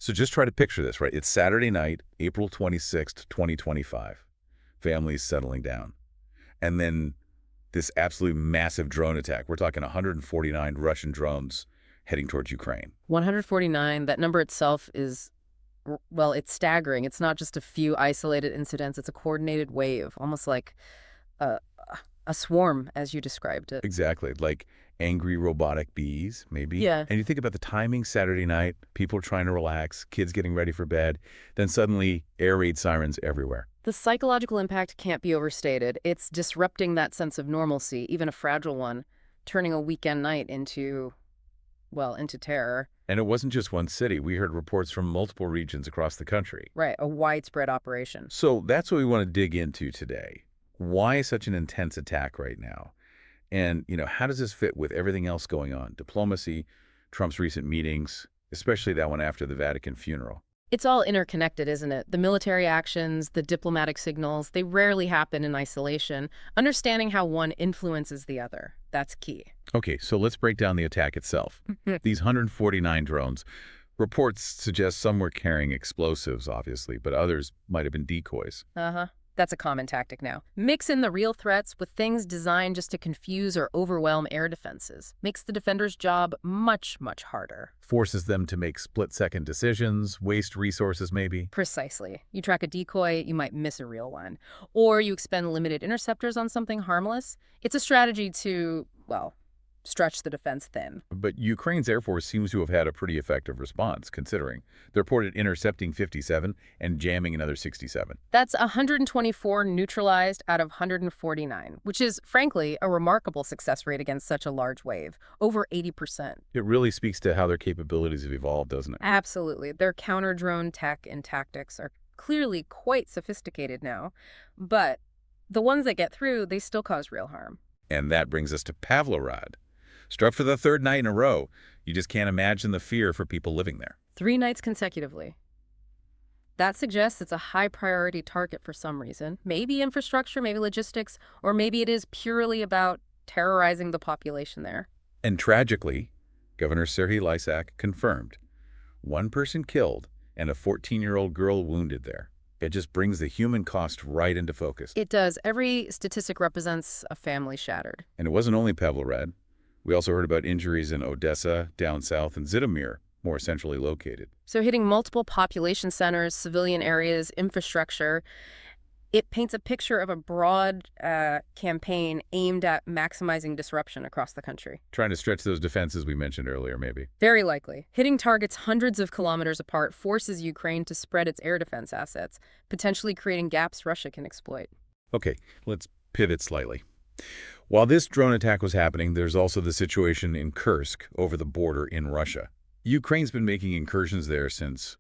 So just try to picture this, right? It's Saturday night, April 26th, 2025. Families settling down. And then this absolute massive drone attack. We're talking 149 Russian drones heading towards Ukraine. 149, that number itself is, well, it's staggering. It's not just a few isolated incidents. It's a coordinated wave, almost like a, a swarm, as you described it. Exactly, like angry robotic bees, maybe. Yeah. And you think about the timing, Saturday night, people are trying to relax, kids getting ready for bed, then suddenly air raid sirens everywhere. The psychological impact can't be overstated. It's disrupting that sense of normalcy, even a fragile one, turning a weekend night into, well, into terror. And it wasn't just one city. We heard reports from multiple regions across the country. Right, a widespread operation. So that's what we want to dig into today. Why such an intense attack right now? And, how does this fit with everything else going on? Diplomacy, Trump's recent meetings, especially that one after the Vatican funeral. It's all interconnected, isn't it? The military actions, the diplomatic signals, they rarely happen in isolation. Understanding how one influences the other, that's key. Okay, so let's break down the attack itself. These 149 drones, reports suggest some were carrying explosives, obviously, but others might have been decoys. That's a common tactic now. Mix in the real threats with things designed just to confuse or overwhelm air defenses. Makes the defender's job much, much harder. Forces them to make split-second decisions, waste resources maybe. Precisely. You track a decoy, you might miss a real one. Or you expend limited interceptors on something harmless. It's a strategy to, well, stretch the defense thin. But Ukraine's Air Force seems to have had a pretty effective response, considering they reported intercepting 57 and jamming another 67. That's 124 neutralized out of 149, which is, frankly, a remarkable success rate against such a large wave, over 80%. It really speaks to how their capabilities have evolved, doesn't it? Absolutely. Their counter-drone tech and tactics are clearly quite sophisticated now, but the ones that get through, they still cause real harm. And that brings us to Pavlohrad. Struck for the third night in a row. You just can't imagine the fear for people living there. 3 nights consecutively. That suggests it's a high-priority target for some reason. Maybe infrastructure, maybe logistics, or maybe it is purely about terrorizing the population there. And tragically, Governor Serhiy Lysak confirmed 1 person killed and a 14-year-old girl wounded there. It just brings the human cost right into focus. It does. Every statistic represents a family shattered. And it wasn't only Pavlohrad. We also heard about injuries in Odesa, down south, and Zhytomyr, more centrally located. So hitting multiple population centers, civilian areas, infrastructure, it paints a picture of a broad campaign aimed at maximizing disruption across the country. Trying to stretch those defenses we mentioned earlier, maybe. Very likely. Hitting targets hundreds of kilometers apart forces Ukraine to spread its air defense assets, potentially creating gaps Russia can exploit. Okay, let's pivot slightly. While this drone attack was happening, there's also the situation in Kursk, over the border in Russia. Ukraine's been making incursions there since,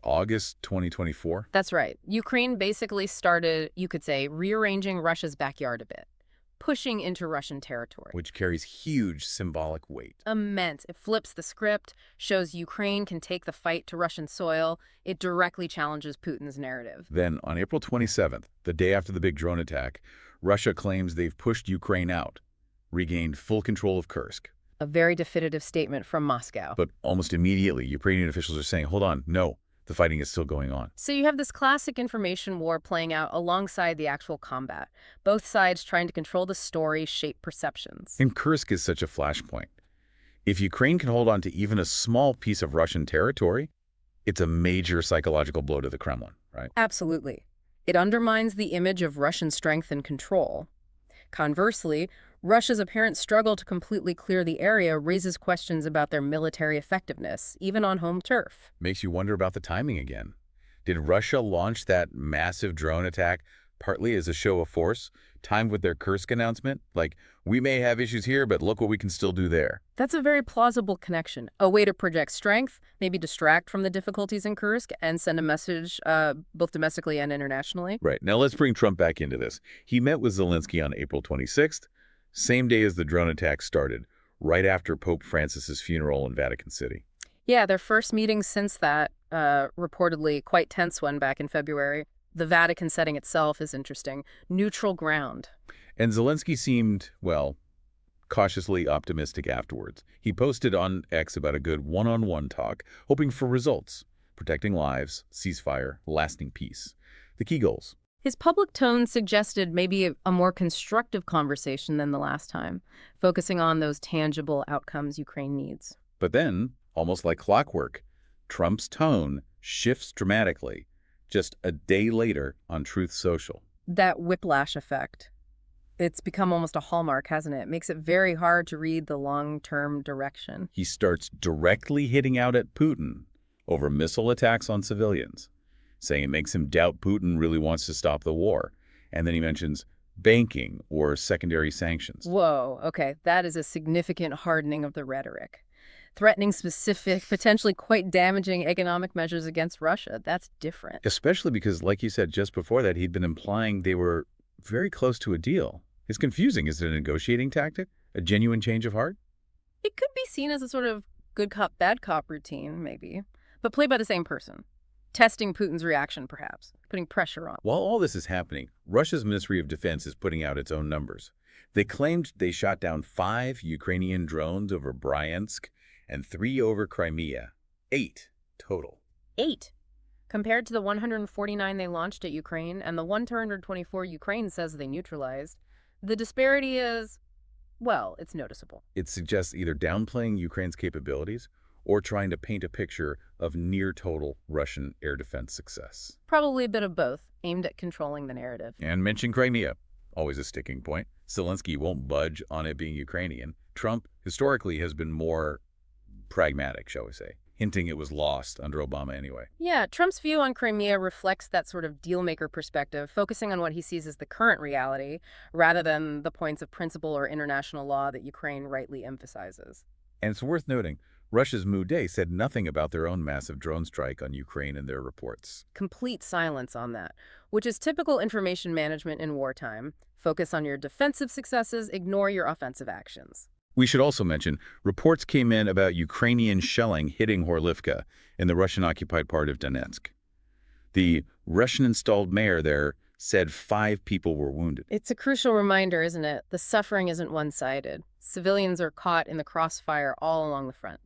August 2024? That's right. Ukraine basically started, you could say, rearranging Russia's backyard a bit, pushing into Russian territory. Which carries huge symbolic weight. Immense. It flips the script, shows Ukraine can take the fight to Russian soil. It directly challenges Putin's narrative. Then, on April 27th, the day after the big drone attack, Russia claims they've pushed Ukraine out, regained full control of Kursk. A very definitive statement from Moscow. But almost immediately, Ukrainian officials are saying, hold on, no, the fighting is still going on. So you have this classic information war playing out alongside the actual combat, both sides trying to control the story, shape perceptions. And Kursk is such a flashpoint. If Ukraine can hold on to even a small piece of Russian territory, it's a major psychological blow to the Kremlin, right? Absolutely. It undermines the image of Russian strength and control. Conversely, Russia's apparent struggle to completely clear the area raises questions about their military effectiveness, even on home turf. Makes you wonder about the timing again. Did Russia launch that massive drone attack partly as a show of force, timed with their Kursk announcement? Like, we may have issues here, but look what we can still do there. That's a very plausible connection. A way to project strength, maybe distract from the difficulties in Kursk, and send a message both domestically and internationally. Right. Now let's bring Trump back into this. He met with Zelenskyy on April 26th, same day as the drone attack started, right after Pope Francis's funeral in Vatican City. Yeah, their first meeting since that, reportedly quite tense one back in February. The Vatican setting itself is interesting. Neutral ground. And Zelenskyy seemed, cautiously optimistic afterwards. He posted on X about a good one-on-one talk, hoping for results. protecting lives, ceasefire, lasting peace. The key goals. His public tone suggested maybe a more constructive conversation than the last time, focusing on those tangible outcomes Ukraine needs. But then, almost like clockwork, Trump's tone shifts dramatically just a day later on Truth Social. That whiplash effect. It's become almost a hallmark, hasn't it? It makes it very hard to read the long-term direction. He starts directly hitting out at Putin over missile attacks on civilians, saying it makes him doubt Putin really wants to stop the war. And then he mentions banking or secondary sanctions. Whoa, okay, that is a significant hardening of the rhetoric. Threatening specific, potentially quite damaging economic measures against Russia. That's different. Especially because, like you said just before that, he'd been implying they were very close to a deal. It's confusing. Is it a negotiating tactic? A genuine change of heart? It could be seen as a sort of good cop, bad cop routine, maybe, but played by the same person. Testing Putin's reaction, perhaps, putting pressure on. While all this is happening, Russia's Ministry of Defense is putting out its own numbers. They claimed they shot down 5 Ukrainian drones over Bryansk and 3 over Crimea. 8 total. 8. Compared to the 149 they launched at Ukraine and the 124 Ukraine says they neutralized, the disparity is, well, it's noticeable. It suggests either downplaying Ukraine's capabilities or trying to paint a picture of near-total Russian air defense success. Probably a bit of both, aimed at controlling the narrative. And mention Crimea, always a sticking point. Zelenskyy won't budge on it being Ukrainian. Trump, historically, has been more pragmatic, shall we say, hinting it was lost under Obama anyway. Yeah, Trump's view on Crimea reflects that sort of deal-maker perspective, focusing on what he sees as the current reality, rather than the points of principle or international law that Ukraine rightly emphasizes. And it's worth noting, Russia's Day said nothing about their own massive drone strike on Ukraine in their reports. Complete silence on that, which is typical information management in wartime. Focus on your defensive successes, ignore your offensive actions. We should also mention, reports came in about Ukrainian shelling hitting Horlivka in the Russian-occupied part of Donetsk. The Russian-installed mayor there said 5 people were wounded. It's a crucial reminder, isn't it? The suffering isn't one-sided. Civilians are caught in the crossfire all along the front.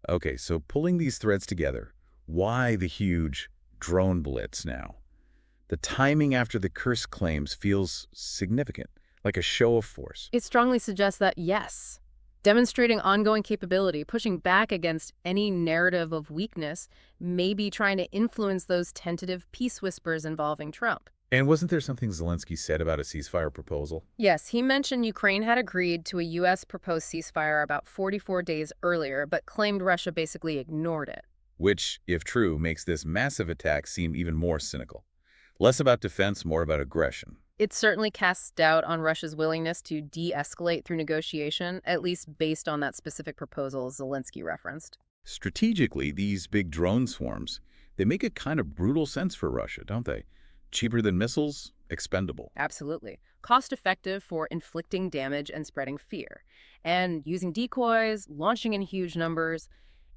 Okay, so pulling these threads together, why the huge drone blitz now? The timing after the Kursk claims feels significant, like a show of force. It strongly suggests that, yes, demonstrating ongoing capability, pushing back against any narrative of weakness, maybe trying to influence those tentative peace whispers involving Trump. And wasn't there something Zelenskyy said about a ceasefire proposal? Yes, he mentioned Ukraine had agreed to a U.S. proposed ceasefire about 44 days earlier, but claimed Russia basically ignored it. Which, if true, makes this massive attack seem even more cynical. Less about defense, more about aggression. It certainly casts doubt on Russia's willingness to de-escalate through negotiation, at least based on that specific proposal Zelenskyy referenced. Strategically, these big drone swarms, they make a kind of brutal sense for Russia, don't they? Cheaper than missiles, expendable. Absolutely. Cost-effective for inflicting damage and spreading fear. And using decoys, launching in huge numbers,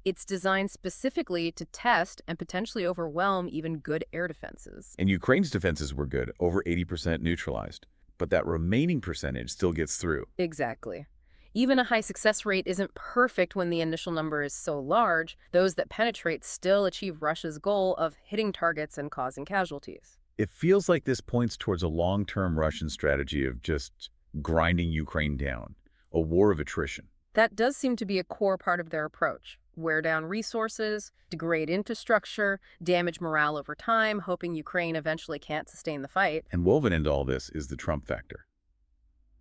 it's designed specifically to test and potentially overwhelm even good air defenses. And Ukraine's defenses were good, over 80% neutralized. But that remaining percentage still gets through. Exactly. Even a high success rate isn't perfect when the initial number is so large. Those that penetrate still achieve Russia's goal of hitting targets and causing casualties. It feels like this points towards a long-term Russian strategy of just grinding Ukraine down, a war of attrition. That does seem to be a core part of their approach. Wear down resources, degrade infrastructure, damage morale over time, hoping Ukraine eventually can't sustain the fight. And woven into all this is the Trump factor.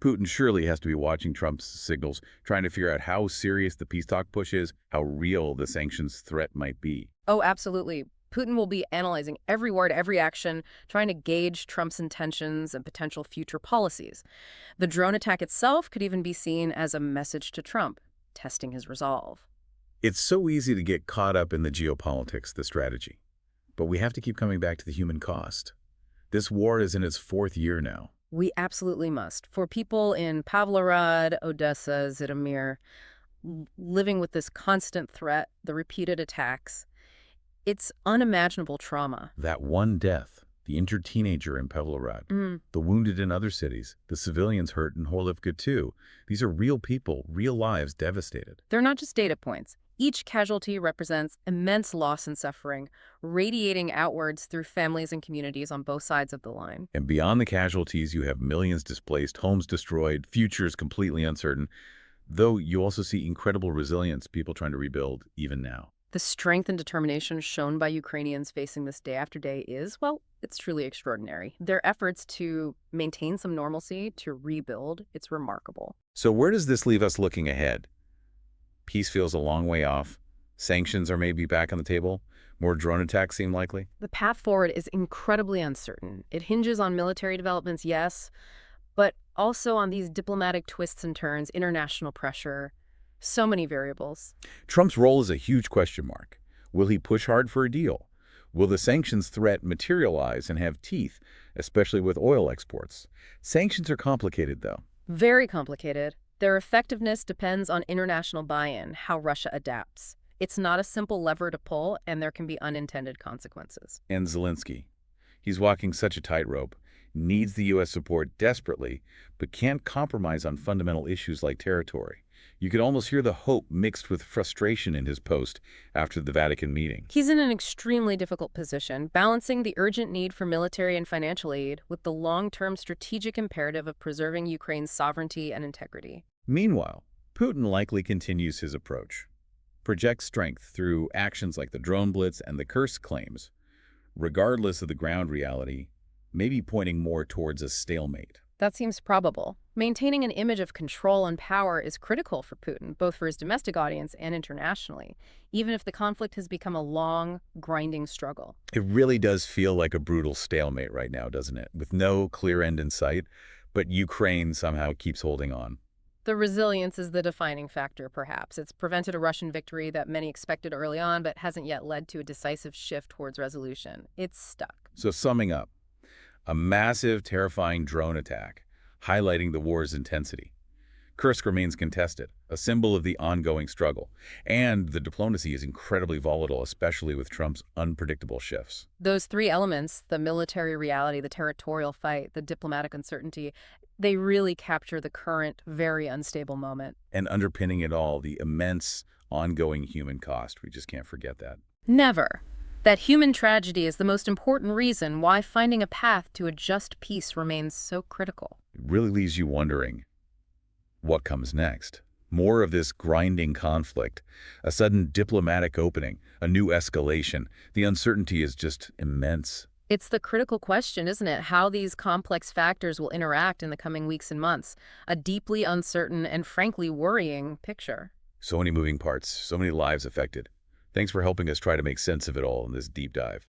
Putin surely has to be watching Trump's signals, trying to figure out how serious the peace talk push is, how real the sanctions threat might be. Oh, absolutely. Putin will be analyzing every word, every action, trying to gauge Trump's intentions and potential future policies. The drone attack itself could even be seen as a message to Trump, testing his resolve. It's so easy to get caught up in the geopolitics, the strategy. But we have to keep coming back to the human cost. This war is in its 4th year now. We absolutely must. For people in Pavlohrad, Odesa, Zhytomyr, living with this constant threat, the repeated attacks, it's unimaginable trauma. That one death, the injured teenager in Pavlohrad, the wounded in other cities, the civilians hurt in Horlivka too. These are real people, real lives devastated. They're not just data points. Each casualty represents immense loss and suffering, radiating outwards through families and communities on both sides of the line. And beyond the casualties, you have millions displaced, homes destroyed, futures completely uncertain, though you also see incredible resilience, people trying to rebuild even now. The strength and determination shown by Ukrainians facing this day after day is, well, it's truly extraordinary. Their efforts to maintain some normalcy, to rebuild, it's remarkable. So where does this leave us looking ahead? Peace feels a long way off. Sanctions are maybe back on the table. More drone attacks seem likely. The path forward is incredibly uncertain. It hinges on military developments, yes, but also on these diplomatic twists and turns, international pressure, so many variables. Trump's role is a huge question mark. Will he push hard for a deal? Will the sanctions threat materialize and have teeth, especially with oil exports? Sanctions are complicated, though. Very complicated. Their effectiveness depends on international buy-in, how Russia adapts. It's not a simple lever to pull, and there can be unintended consequences. And Zelenskyy. He's walking such a tightrope, needs the U.S. support desperately, but can't compromise on fundamental issues like territory. You could almost hear the hope mixed with frustration in his post after the Vatican meeting. He's in an extremely difficult position, balancing the urgent need for military and financial aid with the long-term strategic imperative of preserving Ukraine's sovereignty and integrity. Meanwhile, Putin likely continues his approach. Projects strength through actions like the drone blitz and the Kursk claims, regardless of the ground reality, maybe pointing more towards a stalemate. That seems probable. Maintaining an image of control and power is critical for Putin, both for his domestic audience and internationally, even if the conflict has become a long, grinding struggle. It really does feel like a brutal stalemate right now, doesn't it? With no clear end in sight, but Ukraine somehow keeps holding on. The resilience is the defining factor, perhaps. It's prevented a Russian victory that many expected early on, but hasn't yet led to a decisive shift towards resolution. It's stuck. So summing up, a massive, terrifying drone attack, highlighting the war's intensity. Kursk remains contested, a symbol of the ongoing struggle. And the diplomacy is incredibly volatile, especially with Trump's unpredictable shifts. Those three elements, the military reality, the territorial fight, the diplomatic uncertainty, they really capture the current, very unstable moment. And underpinning it all, the immense, ongoing human cost. We just can't forget that. Never. That human tragedy is the most important reason why finding a path to a just peace remains so critical. It really leaves you wondering, what comes next? More of this grinding conflict, a sudden diplomatic opening, a new escalation. The uncertainty is just immense. It's the critical question, isn't it? How these complex factors will interact in the coming weeks and months. A deeply uncertain and frankly worrying picture. So many moving parts, so many lives affected. Thanks for helping us try to make sense of it all in this deep dive.